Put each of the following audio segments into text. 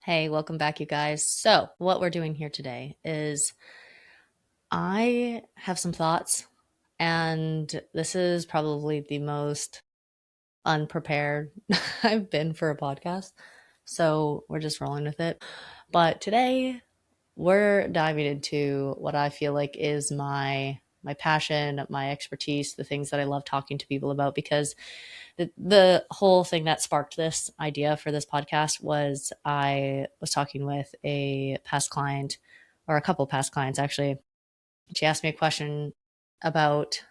Hey, welcome back, you guys. So, what we're doing here today is I have some thoughts, and this is probably the most unprepared I've been for a podcast. So, we're just rolling with it. But today, we're diving into what I feel like is my passion, my expertise, the things that I love talking to people about because the whole thing that sparked this idea for this podcast was I was talking with a past client or a couple past clients actually. She asked me a question about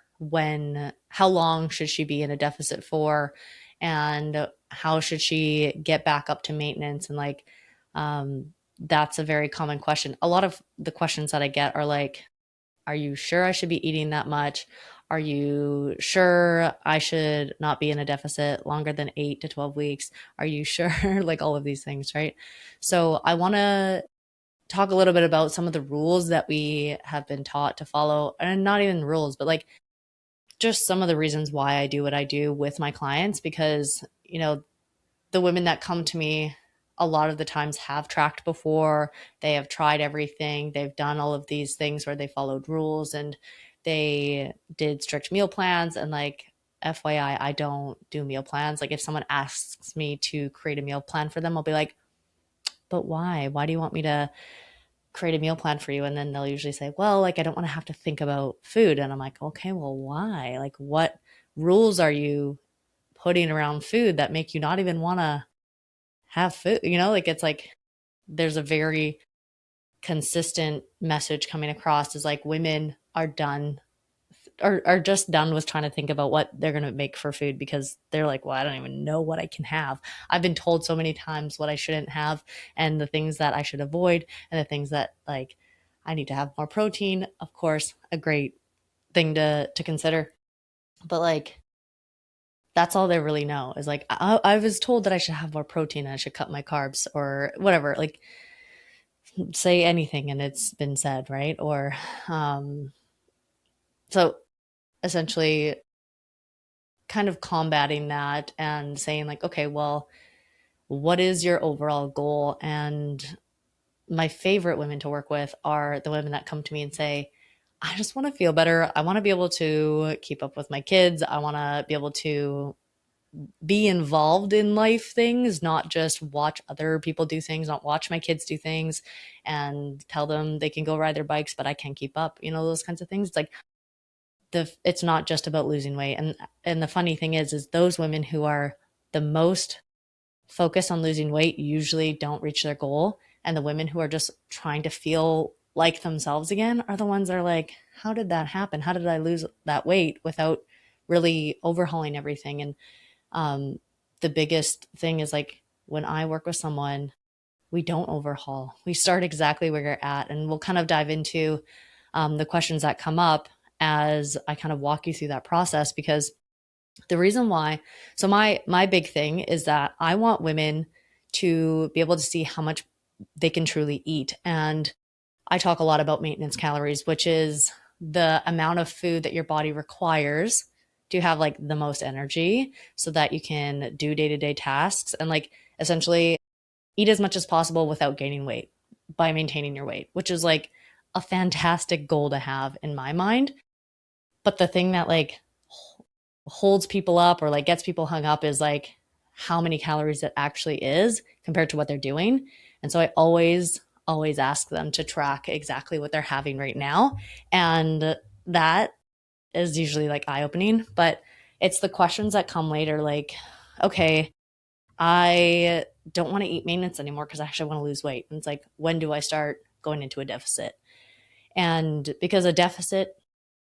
how long should she be in a deficit for, and how should she get back up to maintenance, and that's a very common question. A lot of the questions that I get are like, are you sure I should be eating that much? Are you sure I should not be in a deficit longer than 8 to 12 weeks? Are you sure? Like all of these things, right? So I want to talk a little bit about some of the rules that we have been taught to follow, and not even rules, but like just some of the reasons why I do what I do with my clients because, the women that come to me a lot of the times have tracked before. They have tried everything. They've done all of these things where they followed rules and they did strict meal plans. And like, FYI, I don't do meal plans. Like, if someone asks me to create a meal plan for them, I'll be like, but why? Why do you want me to create a meal plan for you? And then they'll usually say, well, like, I don't want to have to think about food. And I'm like, okay, well, why? Like, what rules are you putting around food that make you not even want to have food? Like, it's like there's a very consistent message coming across is like women are done or are just done with trying to think about what they're going to make for food because they're like, well, I don't even know what I can have. I've been told so many times what I shouldn't have and the things that I should avoid and the things that like I need to have more protein. Of course, a great thing to consider. But like that's all they really know is like I was told that I should have more protein and I should cut my carbs or whatever. Like, say anything and it's been said, right? Or so essentially kind of combating that and saying like, okay, well, what is your overall goal? And my favorite women to work with are the women that come to me and say, I just want to feel better. I want to be able to keep up with my kids. I want to be able to be involved in life things, not just watch other people do things, not watch my kids do things and tell them they can go ride their bikes, but I can't keep up, those kinds of things. It's like it's not just about losing weight. And the funny thing is those women who are the most focused on losing weight usually don't reach their goal. And the women who are just trying to feel like themselves again are the ones that are like, how did that happen? How did I lose that weight without really overhauling everything? And the biggest thing is like when I work with someone, we don't overhaul. We start exactly where you're at. And we'll kind of dive into the questions that come up as I kind of walk you through that process because the reason why, so my big thing is that I want women to be able to see how much they can truly eat. And I talk a lot about maintenance calories, which is the amount of food that your body requires to have like the most energy so that you can do day-to-day tasks and like essentially eat as much as possible without gaining weight by maintaining your weight, which is like a fantastic goal to have in my mind. But the thing that like holds people up or like gets people hung up is like how many calories it actually is compared to what they're doing. And so I always ask them to track exactly what they're having right now. And that is usually like eye opening, but it's the questions that come later like, okay, I don't want to eat maintenance anymore because I actually want to lose weight. And it's like, when do I start going into a deficit? And because a deficit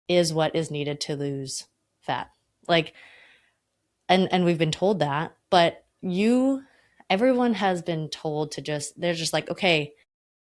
is what is needed to lose fat. Like, and we've been told that, but everyone has been told to they're just like, okay,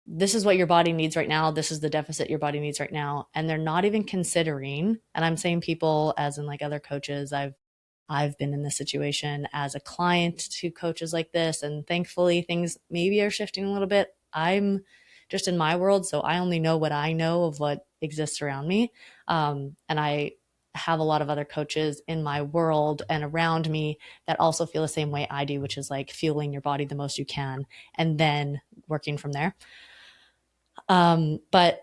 this is what your body needs right now. This is the deficit your body needs right now. And they're not even considering, and I'm saying people as in like other coaches, I've been in this situation as a client to coaches like this, and thankfully things maybe are shifting a little bit. I'm just in my world, so I only know what I know of what exists around me, and I have a lot of other coaches in my world and around me that also feel the same way I do, which is like fueling your body the most you can and then working from there. But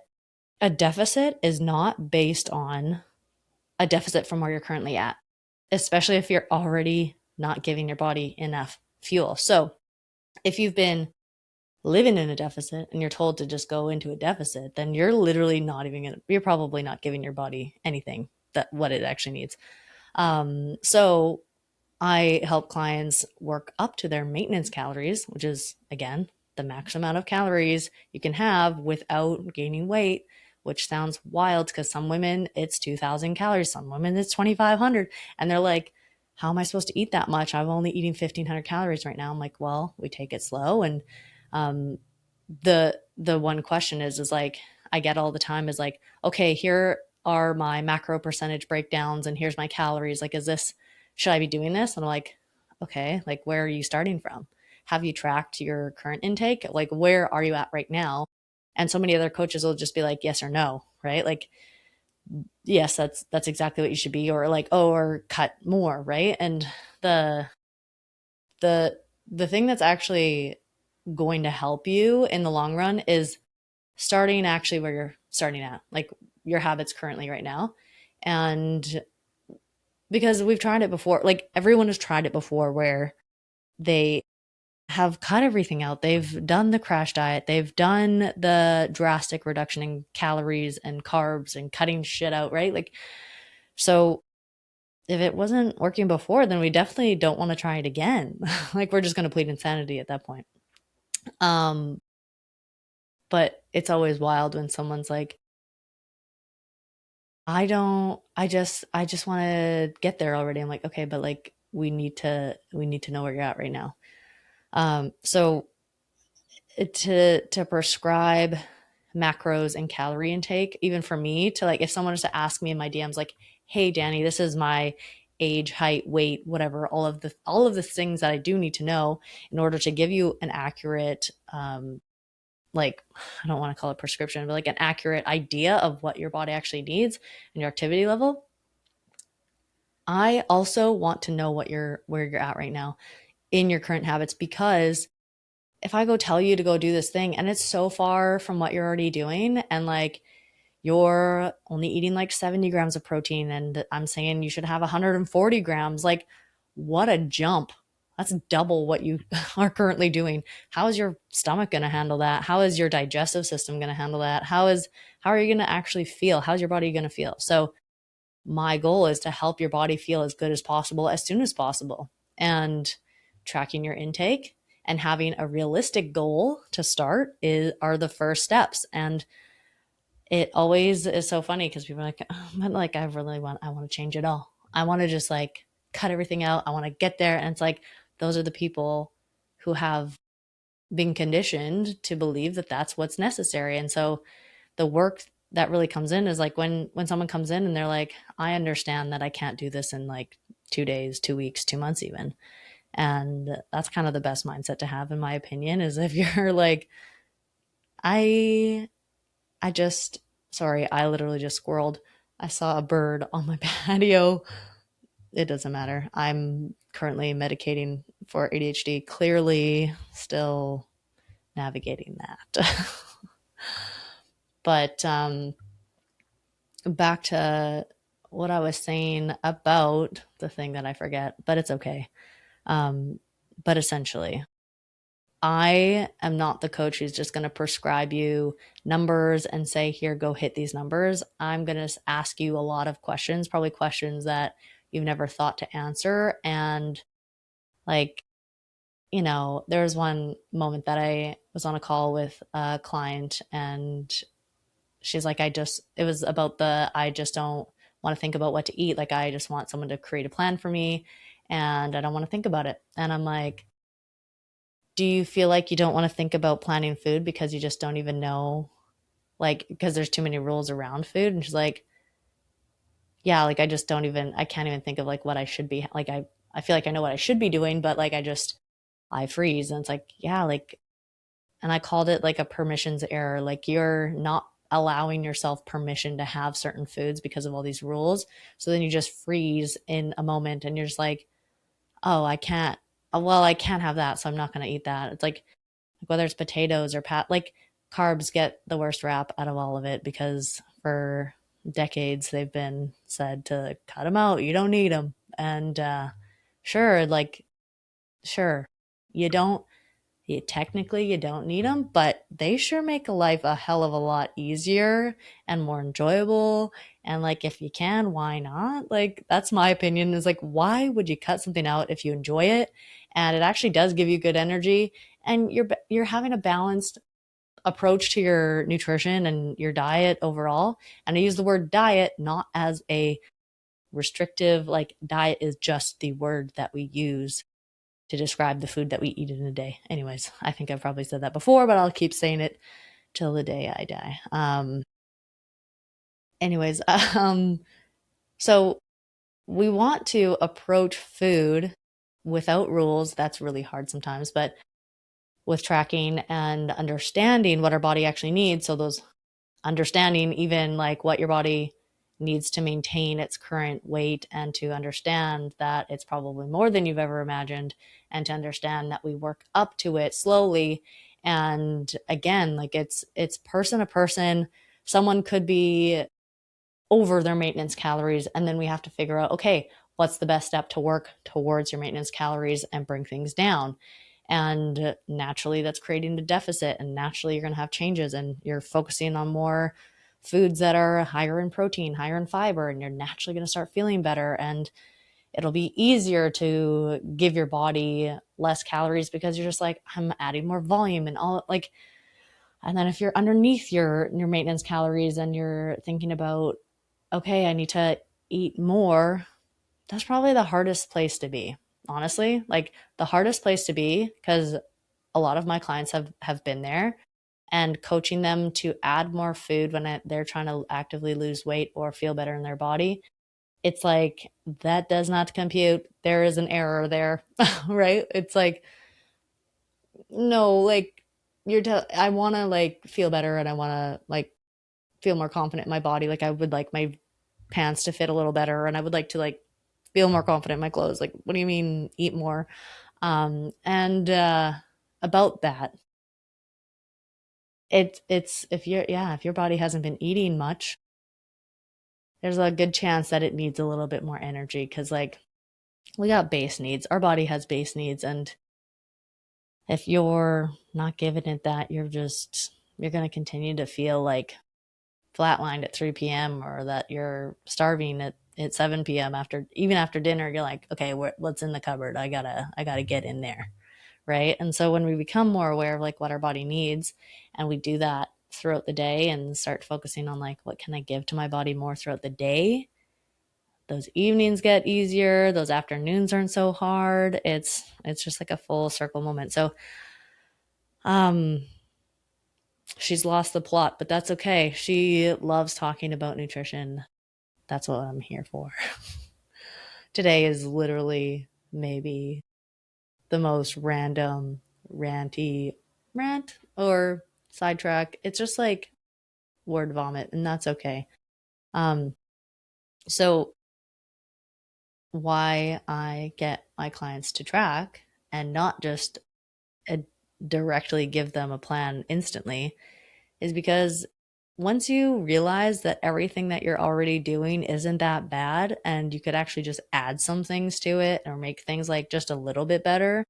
a deficit is not based on a deficit from where you're currently at, especially if you're already not giving your body enough fuel. So if you've been living in a deficit and you're told to just go into a deficit, then you're literally not even gonna, you're probably not giving your body anything that what it actually needs. So I help clients work up to their maintenance calories, which is again the max amount of calories you can have without gaining weight, which sounds wild because some women it's 2,000 calories, some women it's 2,500, and they're like, how am I supposed to eat that much? I'm only eating 1,500 calories right now. I'm like, well, we take it slow. And um, the one question is like I get all the time is like, okay, here are my macro percentage breakdowns and here's my calories. Like, is this, should I be doing this? And I'm like, okay, like where are you starting from? Have you tracked your current intake? Like, where are you at right now? And so many other coaches will just be like, yes or no, right? Like, yes, that's exactly what you should be, or like, oh, or cut more, right? And the the the thing that's actually going to help you in the long run is starting actually where you're starting at, like your habits currently right now. And because we've tried it before, like everyone has tried it before where they have cut everything out. They've done the crash diet, they've done the drastic reduction in calories and carbs and cutting shit out, right? Like, so if it wasn't working before, then we definitely don't want to try it again. Like, we're just going to plead insanity at that point. Um, but it's always wild when someone's like, I just want to get there already. I'm like, okay, but like we need to know where you're at right now. So to prescribe macros and calorie intake, even for me to like, if someone was to ask me in my DMs, like, hey, Danny, this is my age, height, weight, whatever, all of the things that I do need to know in order to give you an accurate, like, I don't want to call it prescription, but like an accurate idea of what your body actually needs and your activity level. I also want to know what you're where you're at right now in your current habits, because if I go tell you to go do this thing and it's so far from what you're already doing, and like you're only eating like 70 grams of protein and I'm saying you should have 140 grams, like what a jump. That's double what you are currently doing. How is your stomach going to handle that? How is your digestive system going to handle that? How are you going to actually feel? How's your body going to feel? So my goal is to help your body feel as good as possible as soon as possible. And tracking your intake and having a realistic goal to start are the first steps. And it always is so funny because people are like, oh, but like I want to change it all. I want to just like cut everything out. I want to get there. And it's like, those are the people who have been conditioned to believe that that's what's necessary. And so the work that really comes in is like when someone comes in and they're like, I understand that I can't do this in like 2 days, 2 weeks, 2 months even. And that's kind of the best mindset to have, in my opinion, is if you're like, I I just sorry, I literally just squirreled. I saw a bird on my patio. It doesn't matter. I'm currently medicating for ADHD, clearly still navigating that. But back to what I was saying about the thing that I forget, but it's okay. Um, but essentially, I am not the coach who's just going to prescribe you numbers and say, here, go hit these numbers. I'm going to ask you a lot of questions, probably questions that you've never thought to answer. And like, there was one moment that I was on a call with a client and she's like, it was about I just don't want to think about what to eat. Like, I just want someone to create a plan for me and I don't want to think about it. And I'm like, do you feel like you don't want to think about planning food because you just don't even know, like, because there's too many rules around food? And she's like, yeah, like I can't even think of like what I should be like. I feel like I know what I should be doing, but like I freeze. And it's like, yeah, like, and I called it like a permissions error. Like, you're not allowing yourself permission to have certain foods because of all these rules. So then you just freeze in a moment and you're just like, oh, I can't, well, I can't have that. So I'm not going to eat that. It's like whether it's potatoes or like carbs get the worst rap out of all of it because for decades they've been said to cut them out. You don't need them. And sure, like, sure, you don't technically you don't need them, but they sure make life a hell of a lot easier and more enjoyable. And like, if you can, why not? Like, that's my opinion, is like, why would you cut something out if you enjoy it and it actually does give you good energy and you're having a balanced approach to your nutrition and your diet overall. And I use the word diet not as a restrictive, like diet is just the word that we use to describe the food that we eat in a day. Anyways, I think I've probably said that before, but I'll keep saying it till the day I die. Anyways, so we want to approach food without rules. That's really hard sometimes, but with tracking and understanding what our body actually needs. So those understanding even like what your body needs to maintain its current weight, and to understand that it's probably more than you've ever imagined, and to understand that we work up to it slowly. And again, like it's person to person. Someone could be over their maintenance calories, and then we have to figure out, okay, what's the best step to work towards your maintenance calories and bring things down. And naturally that's creating a deficit, and naturally you're going to have changes, and you're focusing on more foods that are higher in protein, higher in fiber, and you're naturally going to start feeling better, and it'll be easier to give your body less calories because you're just like, I'm adding more volume and all, like. And then if you're underneath your maintenance calories and you're thinking about, okay, I need to eat more, that's probably the hardest place to be. Honestly, like the hardest place to be, because a lot of my clients have been there, and coaching them to add more food when they're trying to actively lose weight or feel better in their body. It's like that does not compute. There is an error there, right? It's like, no, like I want to like feel better, and I want to like feel more confident in my body. Like I would like my pants to fit a little better, and I would like to like feel more confident in my clothes. Like, what do you mean eat more? And about that, it's if you're, yeah, if your body hasn't been eating much, there's a good chance that it needs a little bit more energy, because like we got base needs. Our body has base needs, and if you're not giving it that, you're going to continue to feel like flatlined at 3 p.m., or that you're starving at 7 p.m. after, even after dinner. You're like, okay, what's in the cupboard? I gotta get in there. Right. And so when we become more aware of like what our body needs, and we do that throughout the day and start focusing on like, what can I give to my body more throughout the day? Those evenings get easier. Those afternoons aren't so hard. It's just like a full circle moment. So, um, she's lost the plot, but that's okay. She loves talking about nutrition. That's what I'm here for. Today is literally maybe the most random, ranty rant or sidetrack. It's just like word vomit, and that's okay. Um, so why I get my clients to track and not just uh directly give them a plan instantly is because once you realize that everything that you're already doing isn't that bad, and you could actually just add some things to it or make things like just a little bit better,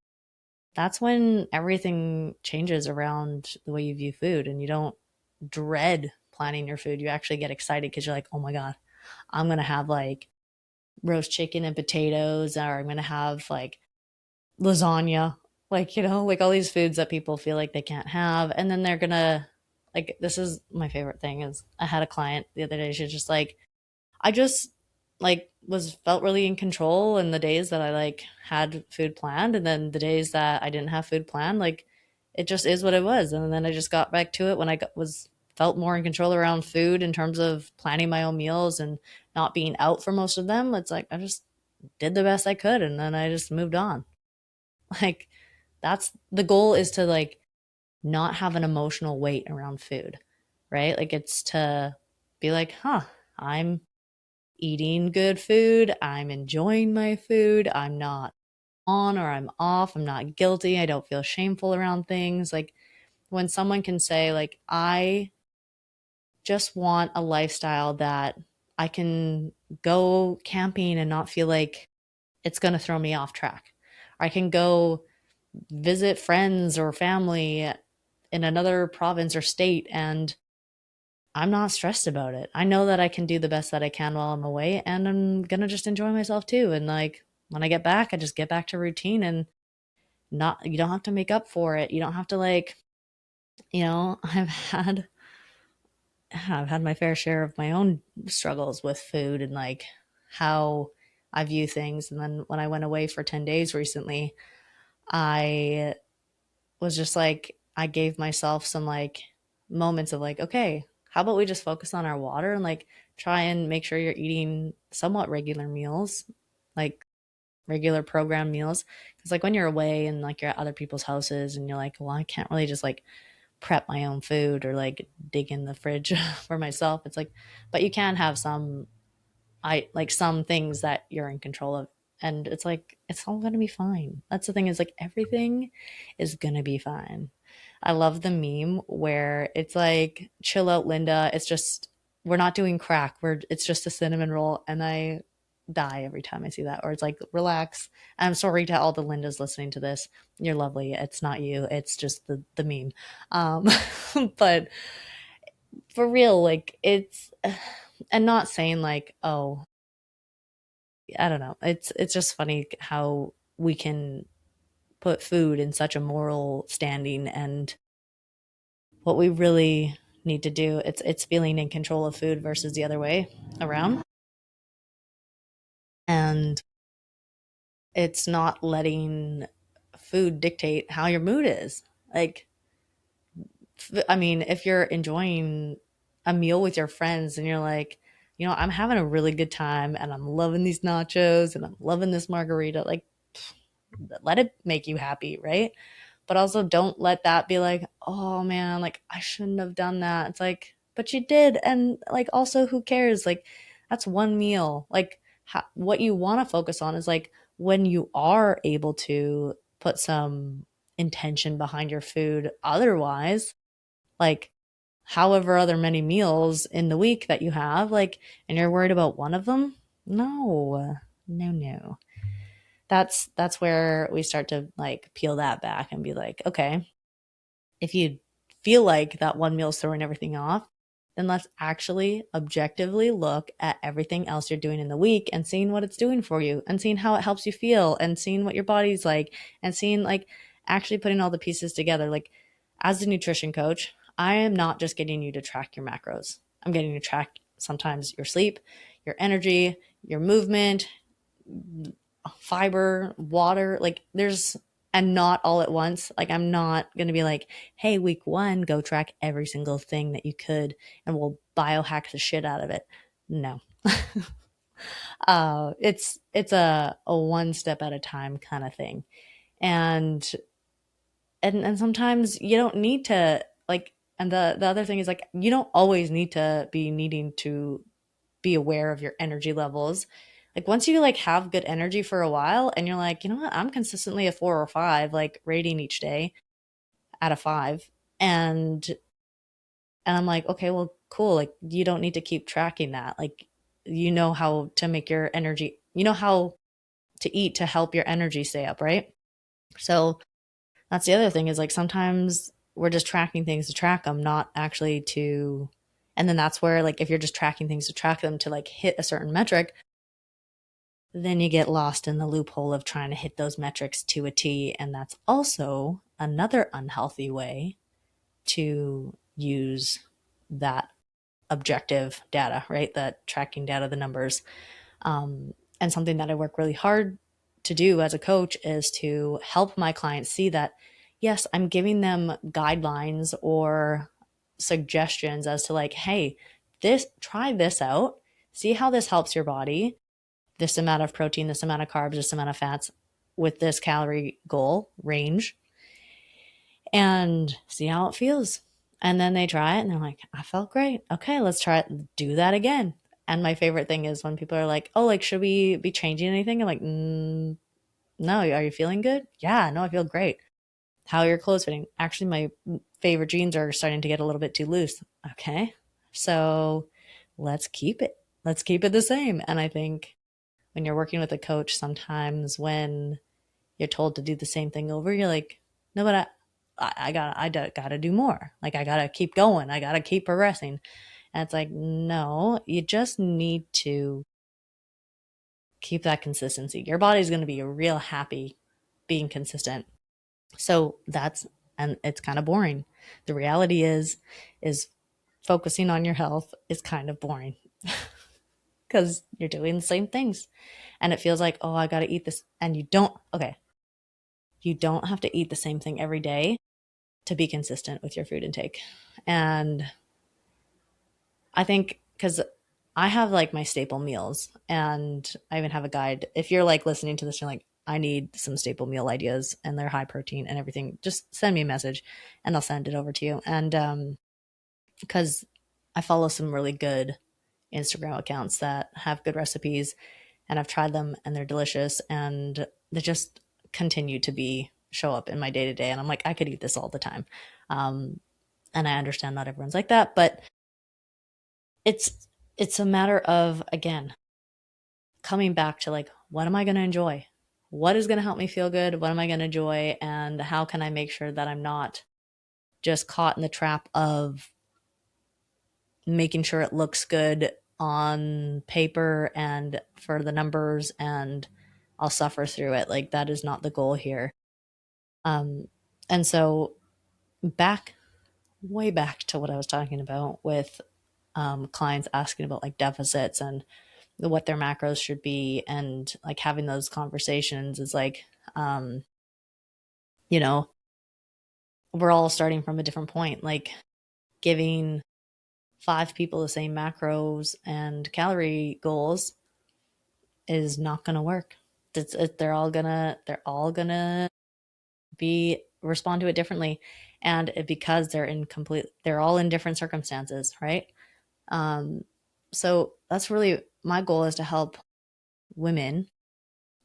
that's when everything changes around the way you view food, and you don't dread planning your food. You actually get excited because you're like, oh my God, I'm going to have like roast chicken and potatoes, or I'm going to have like lasagna, like, like all these foods that people feel like they can't have. And then they're going to, like, this is my favorite thing is I had a client the other day. She's just like, I just like was felt really in control in the days that I like had food planned, and then the days that I didn't have food planned, like it just is what it was. And then I just got back to it when was felt more in control around food in terms of planning my own meals and not being out for most of them. It's like I just did the best I could, and then I just moved on. Like that's the goal, is to like not have an emotional weight around food. right? Like it's to be like, huh, I'm eating good food. I'm enjoying my food. I'm not on or I'm off. I'm not guilty. I don't feel shameful around things. Like when someone can say, like, I just want a lifestyle that I can go camping and not feel like it's going to throw me off track. Or I can go visit friends or family in another province or state and I'm not stressed about it. I know that I can do the best that I can while I'm away and I'm going to just enjoy myself too. And like when I get back, I just get back to routine and not, you don't have to make up for it. You don't have to like, I've had my fair share of my own struggles with food and like how I view things. And then when I went away for 10 days recently, I was just like, I gave myself some like moments of like, okay, how about we just focus on our water and like try and make sure you're eating somewhat regular meals, like regular program meals. Cause like when you're away and like you're at other people's houses and you're like, well, I can't really just like prep my own food or like dig in the fridge for myself. It's like, but you can have some I like some things that you're in control of. And it's like, it's all gonna be fine. That's the thing is like everything is gonna be fine. I love the meme where it's like, chill out, Linda. It's just, we're not doing crack. It's just a cinnamon roll. And I die every time I see that. Or it's like, relax. I'm sorry to all the Lindas listening to this. You're lovely. It's not you. It's just the meme. Um, but for real, like it's, and not saying like, oh, I don't know. It's just funny how we can put food in such a moral standing and what we really need to do it's feeling in control of food versus the other way around. And it's not letting food dictate how your mood is. Like I mean, if you're enjoying a meal with your friends and you're like, I'm having a really good time and I'm loving these nachos and I'm loving this margarita, like let it make you happy, right? But also don't let that be like, oh man, like I shouldn't have done that. It's like, but you did. And like, also, who cares? Like, that's one meal. Like, what you want to focus on is like when you are able to put some intention behind your food. Otherwise, like, however, other many meals in the week that you have, like, and you're worried about one of them, no, no, no. That's where we start to like peel that back and be like, okay, if you feel like that one meal is throwing everything off, then let's actually objectively look at everything else you're doing in the week and seeing what it's doing for you and seeing how it helps you feel and seeing what your body's like and seeing like actually putting all the pieces together. Like as a nutrition coach, I am not just getting you to track your macros. I'm getting you to track sometimes your sleep, your energy, your movement, fiber, water, like there's and not all at once. Like I'm not going to be like, "Hey, week 1, go track every single thing that you could and we'll biohack the shit out of it." No. It's a one step at a time kind of thing. And and sometimes you don't need to like and the other thing is like you don't always need to be needing to be aware of your energy levels. Like once you like have good energy for a while and you're like, you know what, I'm consistently a 4 or 5, like rating each day at a 5. And I'm like, okay, well, cool. Like you don't need to keep tracking that. Like you know how to make your energy, you know how to eat to help your energy stay up, right? So that's the other thing is like sometimes we're just tracking things to track them, not actually to and then that's where like if you're just tracking things to track them to like hit a certain metric, then you get lost in the loophole of trying to hit those metrics to a T. And that's also another unhealthy way to use that objective data, right? That tracking data, the numbers. And something that I work really hard to do as a coach is to help my clients see that, yes, I'm giving them guidelines or suggestions as to like, hey, try this out, see how this helps your body this amount of protein, this amount of carbs, this amount of fats with this calorie goal range and see how it feels. And then they try it and they're like, I felt great. Okay, let's try it. Do that again. And my favorite thing is when people are like, oh, like, should we be changing anything? I'm like, no, are you feeling good? Yeah, no, I feel great. How are your clothes fitting? Actually, my favorite jeans are starting to get a little bit too loose. Okay, so let's keep it. Let's keep it the same. And I think when you're working with a coach, sometimes when you're told to do the same thing over, you're like, no, but I gotta do more. Like I gotta keep going. I gotta keep progressing. And it's like, no, you just need to keep that consistency. Your body's going to be real happy being consistent. So that's, and it's kind of boring. The reality is focusing on your health is kind of boring because you're doing the same things and it feels like, oh, I got to eat this. And you don't, okay, you don't have to eat the same thing every day to be consistent with your food intake. And I think because I have like my staple meals and I even have a guide. If you're like listening to this, you're like, I need some staple meal ideas and they're high protein and everything, just send me a message and I'll send it over to you. And because I follow some really good Instagram accounts that have good recipes and I've tried them and they're delicious and they just continue to be show up in my day to day. And I'm like, I could eat this all the time. Um, and I understand not everyone's like that, but it's a matter of again coming back to like what am I going to enjoy, what is going to help me feel good, what am I going to enjoy, and how can I make sure that I'm not just caught in the trap of making sure it looks good on paper and for the numbers and I'll suffer through it. Like that is not the goal here. um and so back way back to what I was talking about with clients asking about like deficits and what their macros should be and like having those conversations is like um you know we're all starting from a different point. Like giving five people the same macros and calorie goals is not going to work. They're all gonna be respond to it differently, and because they're all in different circumstances, right? um so that's really my goal, is to help women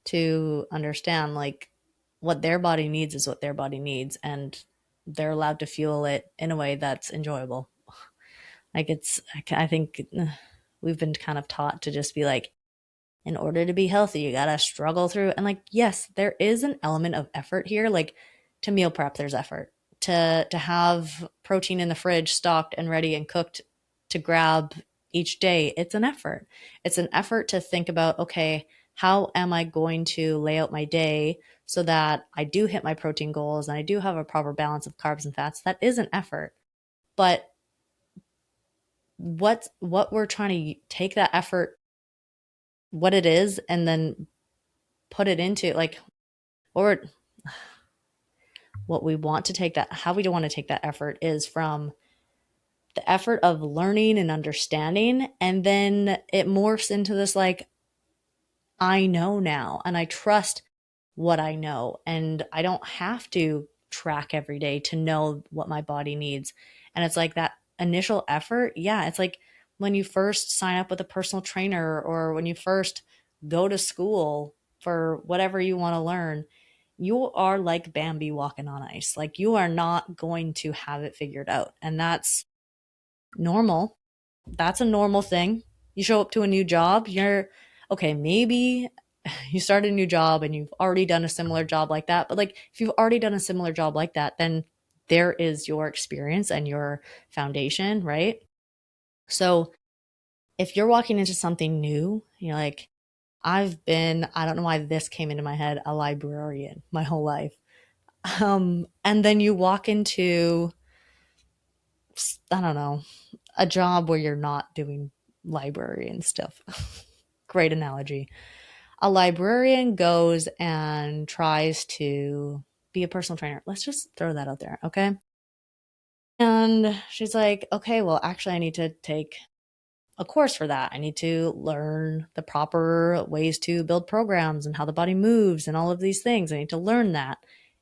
to understand like what their body needs is what their body needs, and they're allowed to fuel it in a way that's enjoyable. Like I think we've been kind of taught to just be like, in order to be healthy, you gotta struggle through. And like, yes, there is an element of effort here. Like to meal prep, there's effort. To have protein in the fridge stocked and ready and cooked to grab each day, it's an effort. It's an effort to think about, okay, how am I going to lay out my day so that I do hit my protein goals and I do have a proper balance of carbs and fats? That is an effort. But what we're trying to take that effort, what it is, and then put it into like or what we want to take that, how we don't want to take that effort is from the effort of learning and understanding, and then it morphs into this like, I know now and I trust what I know and I don't have to track every day to know what my body needs. And it's like that initial effort, yeah, it's like when you first sign up with a personal trainer or when you first go to school for whatever you want to learn, you are like Bambi walking on ice. Like you are not going to have it figured out. And that's normal. That's a normal thing. You show up to a new job, you're okay, maybe you start a new job and you've already done a similar job like that. But like if you've already done a similar job like that, then there is your experience and your foundation, right? So if you're walking into something new, you're like, I don't know why this came into my head, a librarian my whole life. And then you walk into, I don't know, a job where you're not doing librarian stuff. Great analogy. A librarian goes and tries to be a personal trainer. Let's just throw that out there, okay? And she's like, okay, well, actually, I need to take a course for that. I need to learn the proper ways to build programs and how the body moves and all of these things. I need to learn that.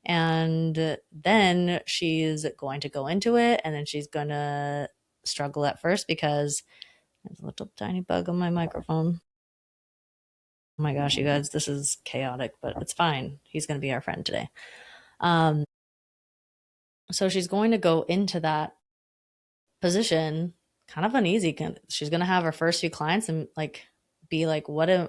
And then she's going to go into it, and then she's going to struggle at first because there's a little tiny bug on my microphone. Oh my gosh, you guys, this is chaotic, but it's fine. He's going to be our friend today. Um, so she's going to go into that position kind of uneasy. She's going to have her first few clients and like be like, what am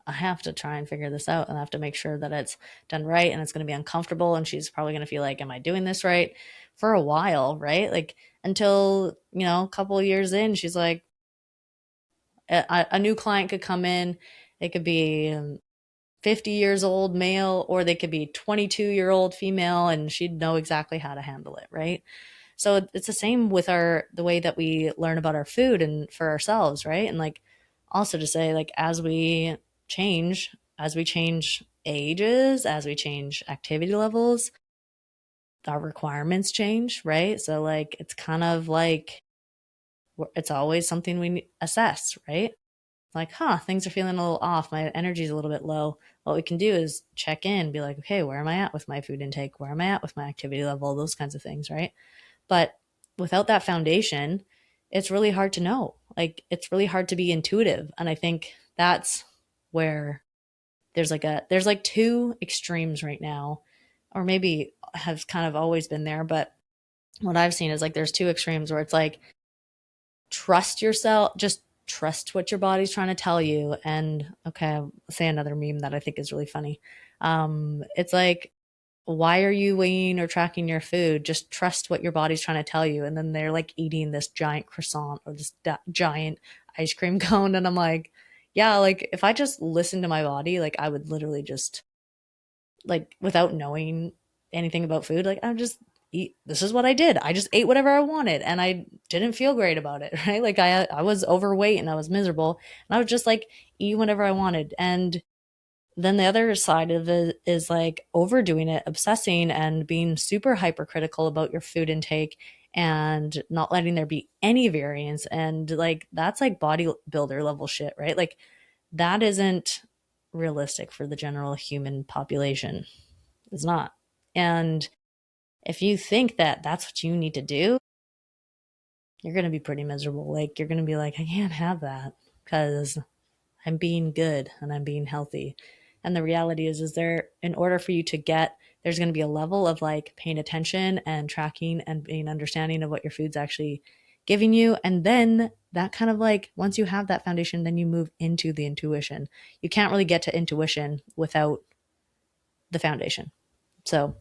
I have to try and figure this out, and I have to make sure that it's done right, and it's going to be uncomfortable, and she's probably going to feel like, am I doing this right, for a while, right? Like until, a couple of years in, she's like, a new client could come in. They could be 50 years old male, or they could be 22-year-old female, and she'd know exactly how to handle it, right? So it's the same with the way that we learn about our food and for ourselves, right? And like also to say, like, as we change ages, as we change activity levels, our requirements change, right? So like it's kind of like it's always something we assess, right? Like, things are feeling a little off. My energy's a little bit low. What we can do is check in, be like, okay, where am I at with my food intake? Where am I at with my activity level? Those kinds of things, right? But without that foundation, it's really hard to know. Like, it's really hard to be intuitive. And I think that's where there's like two extremes right now, or maybe have kind of always been there. But what I've seen is like there's two extremes where it's like, trust yourself, just trust what your body's trying to tell you. And okay, I'll say another meme that I think is really funny. It's like, why are you weighing or tracking your food? Just trust what your body's trying to tell you. And then they're like eating this giant croissant or this giant ice cream cone. And I'm like, yeah, like if I just listened to my body, like I would literally just, like, without knowing anything about food, like I'm just eat. This is what I did. I just ate whatever I wanted, and I didn't feel great about it, right? Like I was overweight and I was miserable, and I was just like eat whatever I wanted. And then the other side of it is like overdoing it, obsessing, and being super hypercritical about your food intake and not letting there be any variance. And like that's like bodybuilder level shit, right? Like that isn't realistic for the general human population. It's not. And if you think that that's what you need to do, you're going to be pretty miserable. Like, you're going to be like, I can't have that because I'm being good and I'm being healthy. And the reality is there, in order for you to get, there's going to be a level of like paying attention and tracking and being understanding of what your food's actually giving you. And then that kind of like, once you have that foundation, then you move into the intuition. You can't really get to intuition without the foundation. So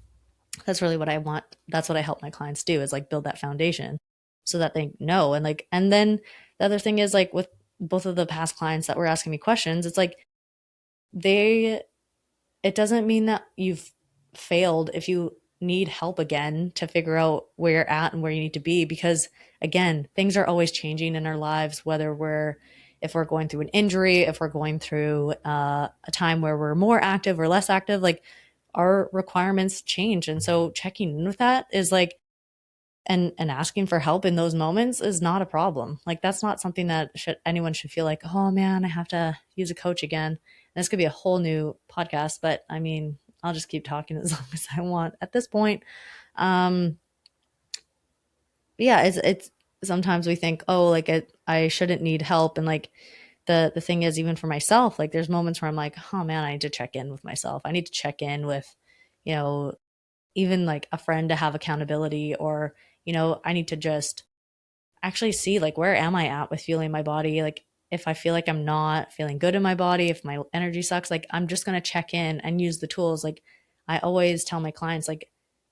that's really what I want. That's what I help my clients do, is like build that foundation so that they know. And like, and then the other thing is like with both of the past clients that were asking me questions, it's like they, it doesn't mean that you've failed if you need help again to figure out where you're at and where you need to be. Because again, things are always changing in our lives, whether if we're going through an injury, if we're going through a time where we're more active or less active, like our requirements change. And so checking in with that is like, and asking for help in those moments is not a problem. Like that's not something that anyone should feel like, oh man, I have to use a coach again. And this could be a whole new podcast, but I mean, I'll just keep talking as long as I want at this point. Um, yeah, it's sometimes we think, oh, like I shouldn't need help, and like the thing is, even for myself, like there's moments where I'm like, oh man, I need to check in with myself. I need to check in with, you know, even like a friend to have accountability, or I need to just actually see like where am I at with feeling my body. Like if I feel like I'm not feeling good in my body, if my energy sucks, like I'm just going to check in and use the tools. Like I always tell my clients, like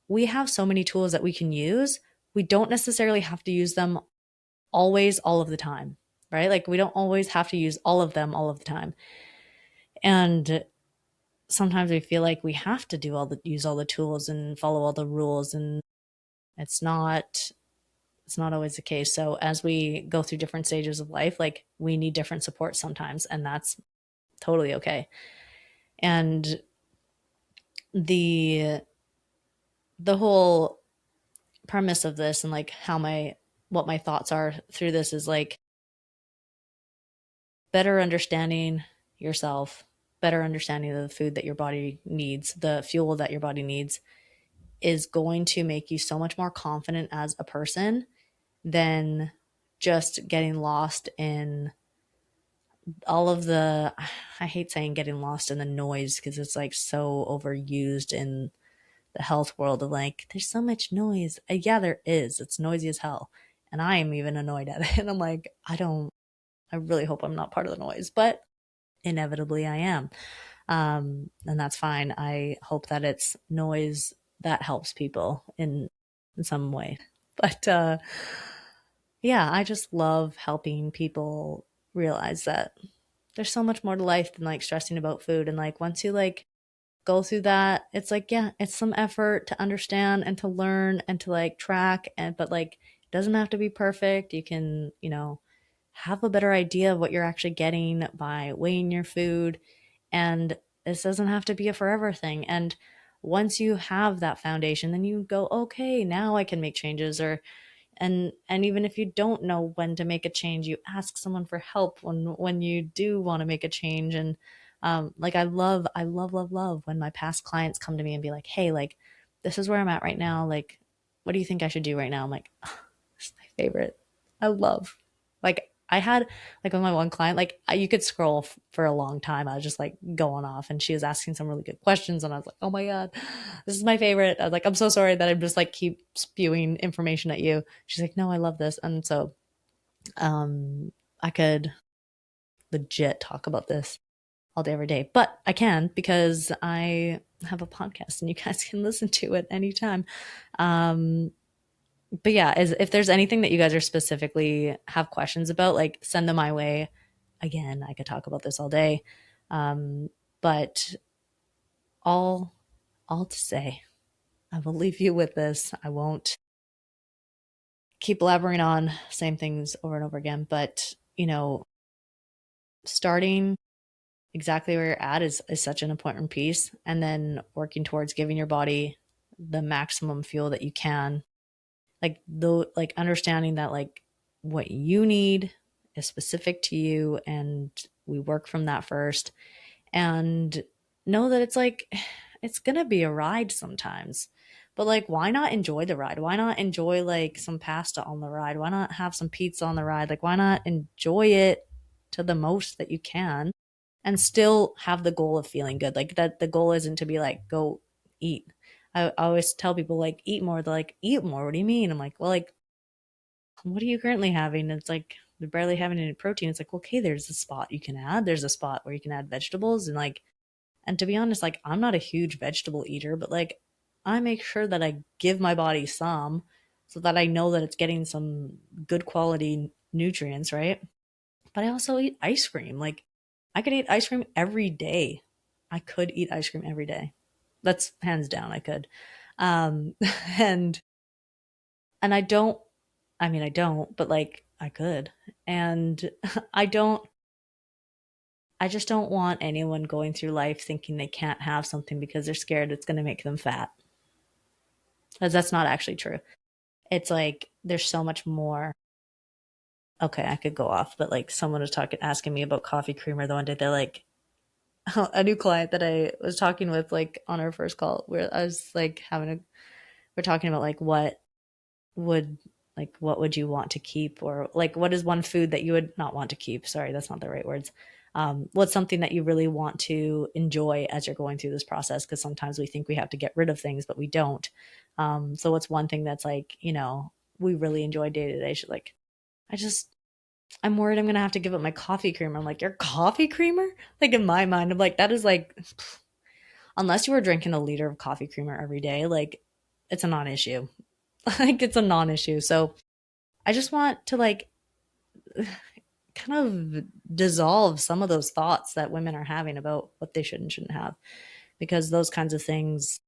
we have so many tools that we can use. We don't necessarily have to use them always all of the time, right? Like we don't always have to use all of them all of the time. And sometimes we feel like we have to use all the tools and follow all the rules, and it's not it's not always the case. So as we go through different stages of life, like we need different support sometimes, and that's totally okay. And the the whole premise of this, and like what my thoughts are through this, is like better understanding yourself, better understanding of the food that your body needs, the fuel that your body needs, is going to make you so much more confident as a person than just getting lost in all of the, I hate saying getting lost in the noise because it's like so overused in the health world of like, there's so much noise. Yeah, there is. It's noisy as hell. And I am even annoyed at it. And I'm like, I really hope I'm not part of the noise, but inevitably I am. And that's fine. I hope that it's noise that helps people in some way. But yeah, I just love helping people realize that there's so much more to life than like stressing about food. And like once you like go through that, it's like, yeah, it's some effort to understand and to learn and to like track, and but like it doesn't have to be perfect. You can, have a better idea of what you're actually getting by weighing your food. And this doesn't have to be a forever thing. And once you have that foundation, then you go, okay, now I can make changes. Or and even if you don't know when to make a change, you ask someone for help when you do want to make a change. And like I love when my past clients come to me and be like, hey, like this is where I'm at right now, like what do you think I should do right now? I'm like, oh, this is my favorite. I love, like I had, like with my one client, like you could scroll for a long time. I was just like going off and she was asking some really good questions and I was like, oh my God, this is my favorite. I was like, I'm so sorry that I'm just like keep spewing information at you. She's like, no, I love this. And so um I could legit talk about this all day every day, but I can because I have a podcast and you guys can listen to it anytime. um but yeah, if there's anything that you guys are specifically have questions about, like send them my way. Again, I could talk about this all day. But all all to say, I will leave you with this. I won't keep blabbering on same things over and over again, but starting exactly where you're at is such an important piece, and then working towards giving your body the maximum fuel that you can, like though, like understanding that like what you need is specific to you, and we work from that first. And know that it's like it's gonna be a ride sometimes, but like why not enjoy the ride? Why not enjoy like some pasta on the ride? Why not have some pizza on the ride? Like why not enjoy it to the most that you can and still have the goal of feeling good? Like that the goal isn't to be like go eat. I always tell people like eat more. They're like, eat more, what do you mean? I'm like, well, like what are you currently having? It's like they're barely having any protein. It's like, okay, there's a spot you can add. There's a spot where you can add vegetables. And like, and to be honest, like I'm not a huge vegetable eater, but like I make sure that I give my body some so that I know that it's getting some good quality nutrients, right? But I also eat ice cream. Like I could eat ice cream every day. I could eat ice cream every day. That's hands down I could. Um and and I don't, I mean, I don't, but like I could. And I don't, I just don't want anyone going through life thinking they can't have something because they're scared it's going to make them fat. Because that's not actually true. It's like there's so much more. Okay, I could go off, but like someone was talking, asking me about coffee creamer the one day. They're like, a new client that I was talking with, like on our first call, where I was like we're talking about like would what would you want to keep, or like what is one food that you would not want to keep? Sorry, that's not the right words. What's something that you really want to enjoy as you're going through this process? Because sometimes we think we have to get rid of things but we don't. So what's one thing that's like, we really enjoy day to day? She's like, I just, I'm worried I'm gonna have to give up my coffee creamer. I'm like, your coffee creamer? Like in my mind I'm like, that is like, unless you were drinking a liter of coffee creamer every day, like it's a non-issue. Like it's a non-issue. So I just want to like kind of dissolve some of those thoughts that women are having about what they should and shouldn't have, because those kinds of things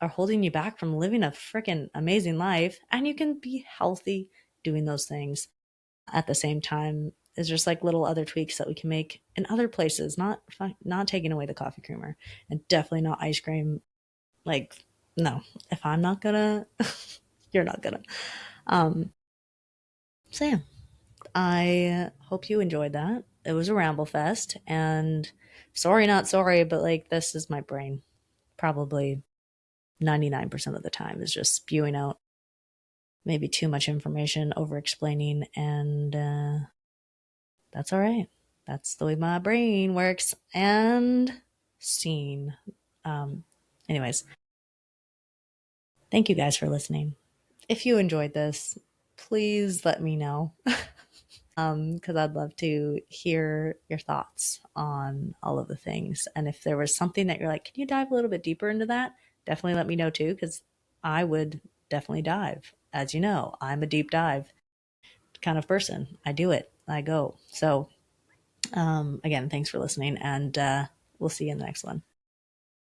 are holding you back from living a freaking amazing life. And you can be healthy doing those things at the same time. There's just like little other tweaks that we can make in other places, not taking away the coffee creamer, and definitely not ice cream. Like, no, if I'm not gonna, you're not gonna. Um, so yeah, I hope you enjoyed that. It was a ramble fest. And sorry, not sorry, but like, this is my brain. Probably 99% of the time is just spewing out maybe too much information, over explaining, and that's all right. That's the way my brain works. And scene. Um, anyways, thank you guys for listening. If you enjoyed this, please let me know because I'd love to hear your thoughts on all of the things. And if there was something that you're like, can you dive a little bit deeper into that? Definitely let me know too, because I would definitely dive. As you know, I'm a deep dive kind of person. I do it, I go. So, again, thanks for listening, and we'll see you in the next one.